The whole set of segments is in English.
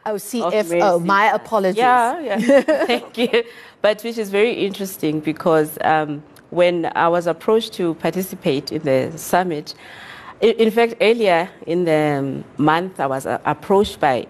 Oh, CFO, my apologies. Yeah, thank you. But which is very interesting because when I was approached to participate in the summit, in fact, earlier in the month, I was approached by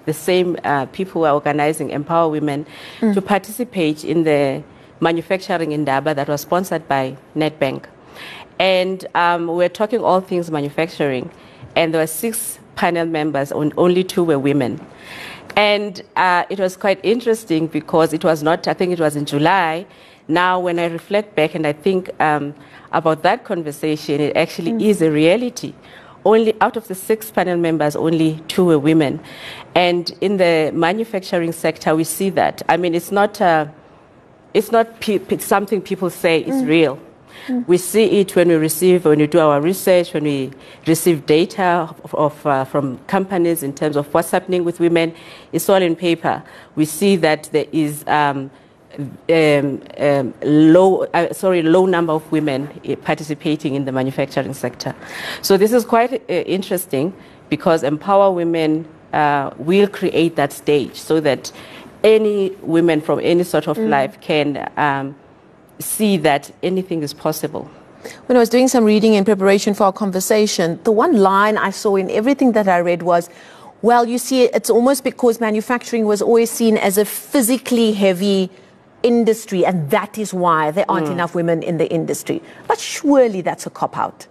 the same people who are organizing Empower Women to participate in the manufacturing indaba that was sponsored by Nedbank. And we're talking all things manufacturing, and there were 6 panel members, only 2 were women. And it was quite interesting because it was not, I think it was in July. Now, when I reflect back and I think about that conversation, it actually is a reality. Only out of the 6 panel members, only 2 were women. And in the manufacturing sector, we see that. I mean, it's not something people say, it's real. We see it when we do our research, when we receive data from companies in terms of what's happening with women. It's all in paper. We see that there is low number of women participating in the manufacturing sector. So this is quite interesting because Empower Women will create that stage so that any women from any sort of life can see that anything is possible. When I was doing some reading in preparation for our conversation, the one line I saw in everything that I read was, well, you see, it's almost because manufacturing was always seen as a physically heavy industry, and that is why there aren't enough women in the industry. But surely that's a cop-out.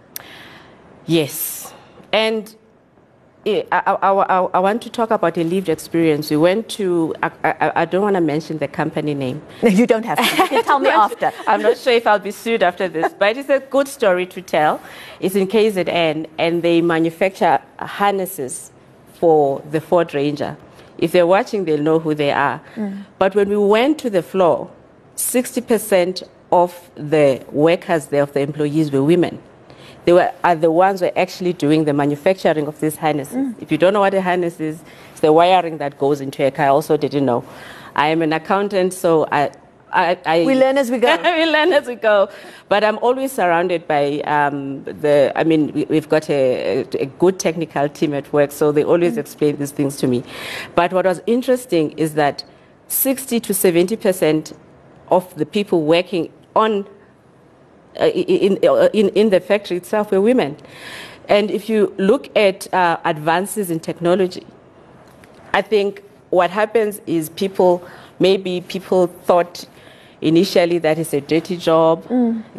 Yes. And I want to talk about a lived experience. We went to, I don't want to mention the company name. No, you don't have to. You can tell me after. I'm not sure if I'll be sued after this, but it's a good story to tell. It's in KZN, and they manufacture harnesses for the Ford Ranger. If they're watching, they'll know who they are. But when we went to the floor, 60% of the workers there, of the employees, were women. They are the ones who are actually doing the manufacturing of these harnesses. If you don't know what a harness is, it's the wiring that goes into a car. I also didn't know. I am an accountant, so we learn as we go. We learn as we go. But I'm always surrounded by we've got a good technical team at work, so they always explain these things to me. But what was interesting is that 60 to 70% of the people working on in the factory itself were women. And if you look at advances in technology, I think what happens is people thought initially that it's a dirty job.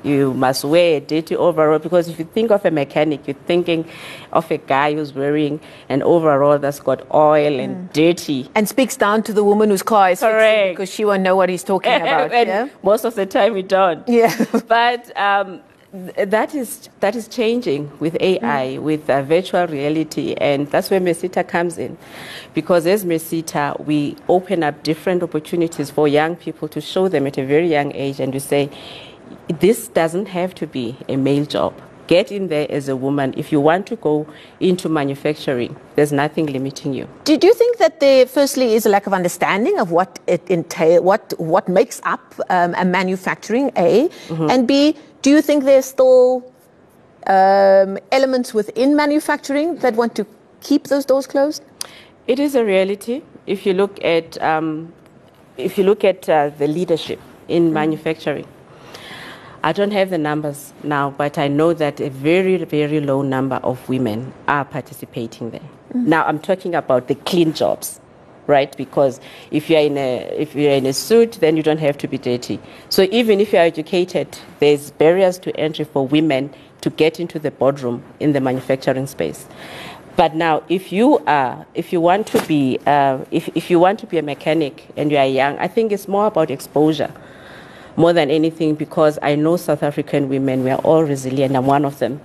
You must wear a dirty overall, because if you think of a mechanic, you're thinking of a guy who's wearing an overall that's got oil and dirty. And speaks down to the woman whose car is fixing, because she won't know what he's talking about. And most of the time we don't. Yeah. But that is changing with AI, with virtual reality, and that's where Merseta comes in. Because as Merseta, we open up different opportunities for young people to show them at a very young age, and to say, this doesn't have to be a male job. Get in there as a woman. If you want to go into manufacturing, there's nothing limiting you. Did you think that there, firstly, is a lack of understanding of what it entails, what makes up a manufacturing, A? And B, do you think there's still elements within manufacturing that want to keep those doors closed? It is a reality. If you look at the leadership in manufacturing, I don't have the numbers now, but I know that a very, very low number of women are participating there. Now, I'm talking about the clean jobs, right? Because if you're in a suit, then you don't have to be dirty. So even if you're educated, there's barriers to entry for women to get into the boardroom in the manufacturing space. But now, if you want to be a mechanic and you are young, I think it's more about exposure more than anything, because I know South African women, we are all resilient. I'm one of them.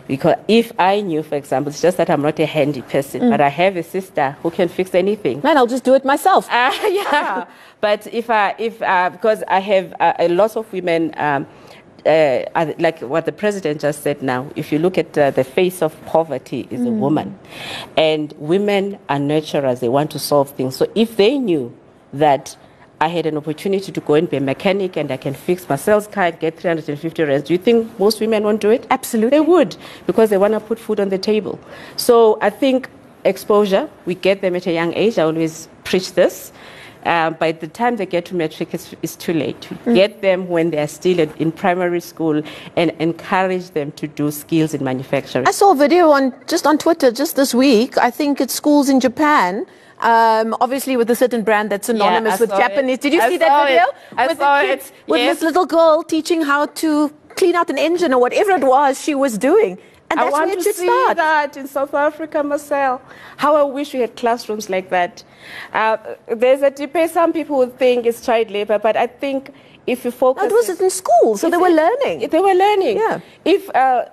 Because if I knew, for example, it's just that I'm not a handy person, but I have a sister who can fix anything. Man, I'll just do it myself. Yeah. But because I have a lot of women, like what the president just said now, if you look at the face of poverty is a woman. And women are nurturers, they want to solve things. So if they knew that I had an opportunity to go and be a mechanic and I can fix Marcel's car and get 350 rands, do you think most women won't do it? Absolutely. They would, because they want to put food on the table. So I think exposure. We get them at a young age. I always preach this. By the time they get to matric, it's too late. We get them when they are still in primary school and encourage them to do skills in manufacturing. I saw a video on Twitter just this week. I think it's schools in Japan, obviously with a certain brand that's synonymous with Japanese. Did you see that video? I saw it. With this little girl teaching how to clean out an engine or whatever it was she was doing. And that's I want where it to should see start. that in South Africa, Marcel. How I wish we had classrooms like that. There's a debate. Some people would think it's child labor, but I think if you focus... No, it was in school, so they were learning. They were learning. Yeah.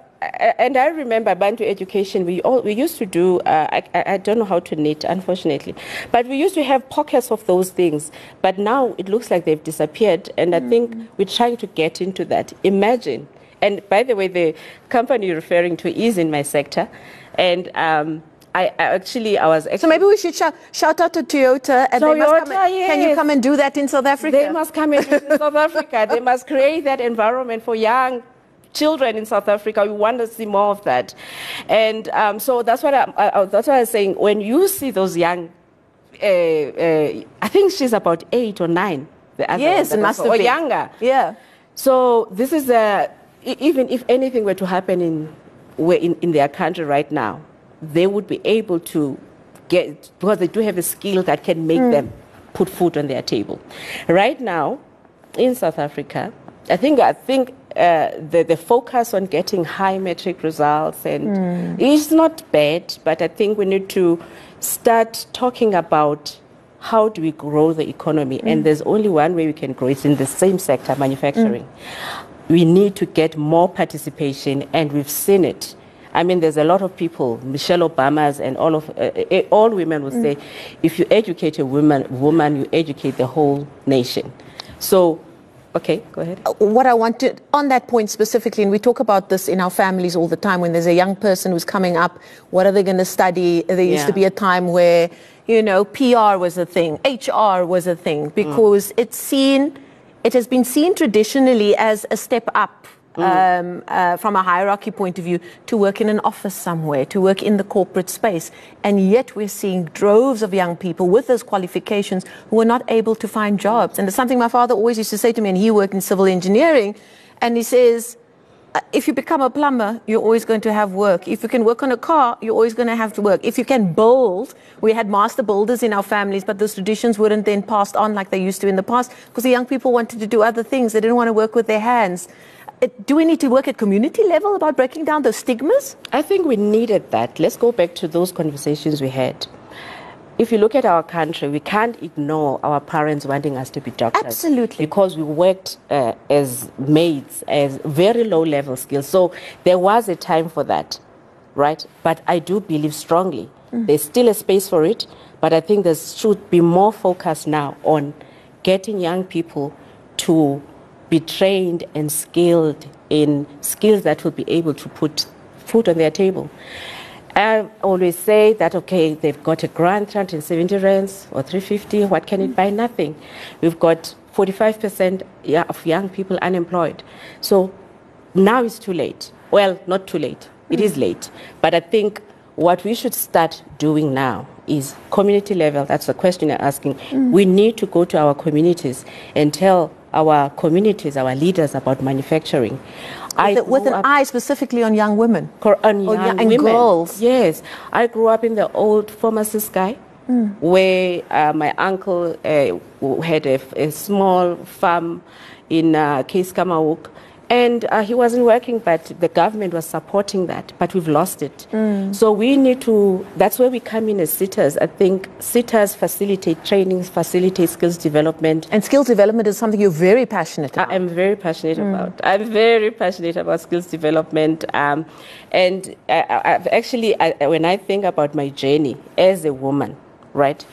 And I remember Bantu education, we used to do, I don't know how to knit, unfortunately, but we used to have pockets of those things. But now it looks like they've disappeared, and I think we're trying to get into that. Imagine. And by the way, the company you're referring to is in my sector. And I was actually... So maybe we should shout out to Toyota. And can you come and do that in South Africa? They must come and do it in South Africa. They must create that environment for young children in South Africa. We want to see more of that. And so that's what I was saying. When you see those young... I think she's about 8 or 9. Yes, it must have been. Or younger. Yeah. So this is even if anything were to happen in their country right now, they would be able to get, because they do have a skill that can make them put food on their table. Right now, in South Africa, I think the focus on getting high metric results and is not bad, but I think we need to start talking about how do we grow the economy, and there's only one way we can grow. It's in the same sector, manufacturing. We need to get more participation, and we've seen it. I mean, there's a lot of people, Michelle Obama's and all women would say, if you educate a woman, you educate the whole nation. So, okay, go ahead. What I wanted, on that point specifically, and we talk about this in our families all the time, when there's a young person who's coming up, what are they going to study? There used to be a time where, you know, PR was a thing, HR was a thing, because it has been seen traditionally as a step up from a hierarchy point of view to work in an office somewhere, to work in the corporate space. And yet we're seeing droves of young people with those qualifications who are not able to find jobs. And it's something my father always used to say to me, and he worked in civil engineering, and he says, if you become a plumber, you're always going to have work. If you can work on a car, you're always going to have to work. If you can build, we had master builders in our families, but those traditions weren't then passed on like they used to in the past, because the young people wanted to do other things. They didn't want to work with their hands. Do we need to work at community level about breaking down those stigmas? I think we needed that. Let's go back to those conversations we had. If you look at our country, we can't ignore our parents wanting us to be doctors. Absolutely. Because we worked as maids, as very low-level skills. So there was a time for that, right? But I do believe strongly there's still a space for it, but I think there should be more focus now on getting young people to be trained and skilled in skills that will be able to put food on their table. I always say that, okay, they've got a grant, 370 rands or 350, what can it buy? Nothing. We've got 45% of young people unemployed. So now it's too late. Well, not too late. It is late. But I think what we should start doing now is community level. That's the question you're asking. We need to go to our communities and tell our communities, our leaders about manufacturing. With an eye specifically on young women. On young women. Girls. Yes. I grew up in the old pharmacy sky, where my uncle had a small farm in Case Kamawuk. And he wasn't working, but the government was supporting that. But we've lost it. So we need to, that's where we come in as sitters. I think sitters facilitate trainings, facilitate skills development. And skills development is something you're very passionate about. I'm very passionate about. I'm very passionate about skills development. And I've actually, when I think about my journey as a woman, right,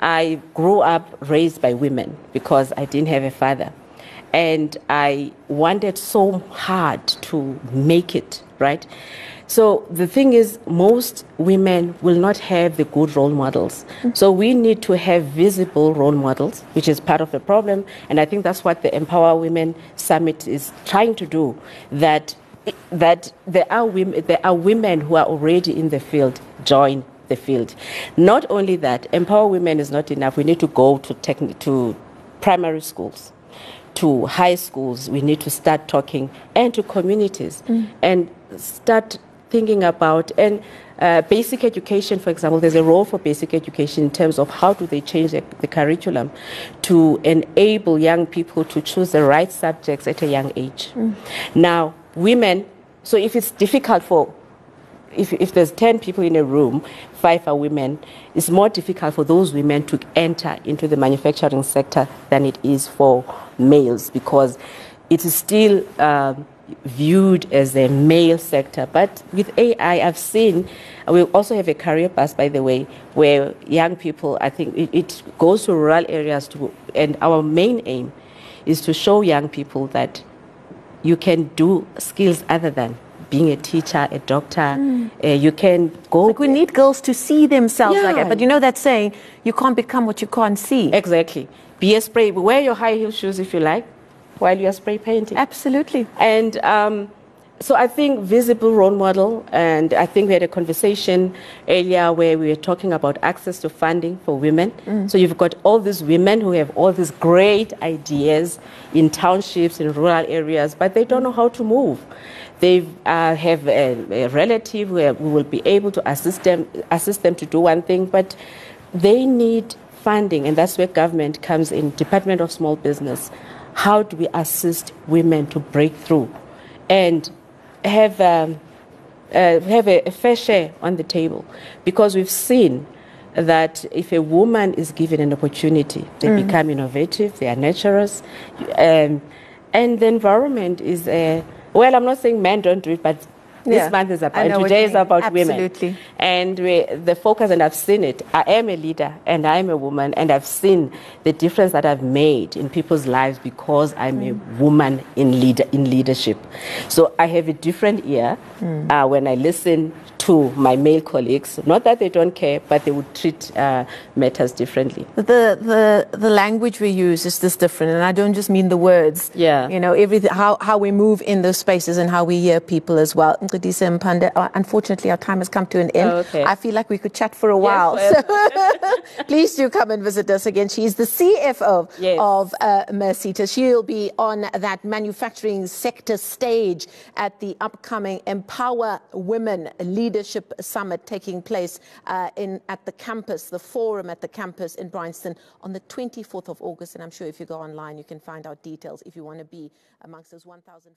I grew up raised by women because I didn't have a father. And I wanted so hard to make it, right? So the thing is, most women will not have the good role models. So we need to have visible role models, which is part of the problem. And I think that's what the Empower Women Summit is trying to do, that there are women who are already in the field, join the field. Not only that, empower women is not enough. We need to go to primary schools, to high schools. We need to start talking, and to communities, and start thinking about, and basic education, for example. There's a role for basic education in terms of how do they change the curriculum to enable young people to choose the right subjects at a young age. Now, women, so if it's difficult for, if there's 10 people in a room, 5 are women, it's more difficult for those women to enter into the manufacturing sector than it is for males, because it is still viewed as a male sector. But with AI, I've seen, we also have a career bus, by the way, where young people, I think it goes to rural areas too, and our main aim is to show young people that you can do skills other than being a teacher, a doctor. You can go. Like, we need girls to see themselves like Yeah. that. But you know that saying, you can't become what you can't see. Exactly. Be a spray. Wear your high heel shoes if you like, while you are spray painting. Absolutely. And so I think visible role model, and I think we had a conversation earlier where we were talking about access to funding for women. So you've got all these women who have all these great ideas in townships, in rural areas, but they don't know how to move. They have a relative who will be able to assist them to do one thing, but they need funding, and that's where government comes in, Department of Small Business. How do we assist women to break through and have a fair share on the table? Because we've seen that if a woman is given an opportunity, they become innovative, they are nurturers, and the environment is well, I'm not saying men don't do it, but this month is about, and today is about women. Absolutely. And the focus, and I've seen it. I am a leader, and I am a woman, and I've seen the difference that I've made in people's lives because I'm a woman in leadership. So I have a different ear when I listen to my male colleagues. Not that they don't care, but they would treat matters differently. The language we use is this different, and I don't just mean the words. Yeah. You know, everything, how we move in those spaces and how we hear people as well. Disa and Mpande, unfortunately, our time has come to an end. Okay. I feel like we could chat for a while. Yes, So please do come and visit us again. She's the CFO of Merseta. She'll be on that manufacturing sector stage at the upcoming Empower Women Leadership Summit taking place at the campus, the forum at the campus in Bryanston on the 24th of August. And I'm sure if you go online, you can find out details if you want to be amongst those 1,000.